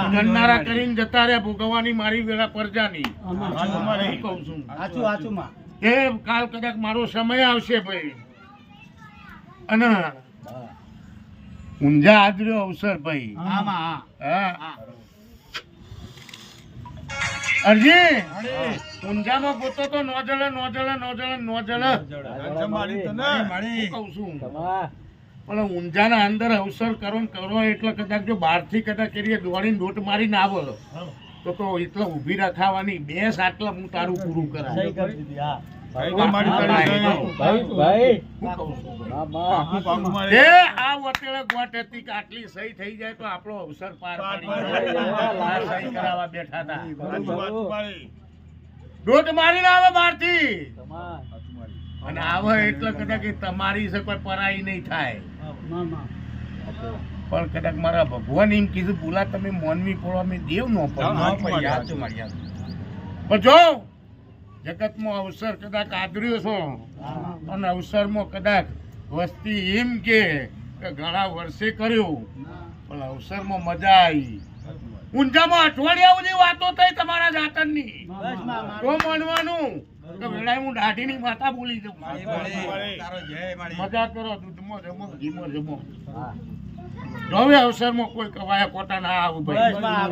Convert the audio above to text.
ગણનારા કરીને જતા રહ્યા ભોગવવાની મારી વેળા પરજાની કહું છું કે કાલ કદાચ મારો સમય આવશે ભાઈ અને ઊંઝા આદર્યો અવસર ભાઈ અરજી ઊંઝામાં ગોતો તો નો જળે કહું છું પણ ઊંઝાના અંદર અવસર કરો ને કરો એટલે કદાચ જો બહારથી કદાચ કરીએ દોડીને દોટ મારીને આવો તો એટલે ઊભી રખાવાની બેસ આટલા હું તારું પૂરું કરાવું આટલી સહી થઈ જાય તો આપણો અવસર પાર સહી કરાવવા બેઠા હતા દોટ મારીને આવે બહારથી અને આવે એટલે કદાચ તમારી છે કોઈ પરાઈ નહીં થાય પણ કદાચ મારા ભગવાન એમ કીધું બોલા તમે મોનવી પડો અમે દેવ નો પણ જો જગતમાં અવસર કદાચ આદર્યો છો અને અવસરમાં કદાચ વસ્તી એમ કે ઘણા વર્ષે કર્યું પણ અવસરમાં મજા આવી ઊંઝામાં અઠવાડિયા સુધી વાતો થઈ તમારા જાતનની તો માનવાનું કે વેળાએ હું દાઢીની માતા બોલી દઉં મજા કરો દૂધમાં જમો ઘીમાં જમો હવે અવસરમાં કોઈ કવાયા કોટા ના આવું ભાઈ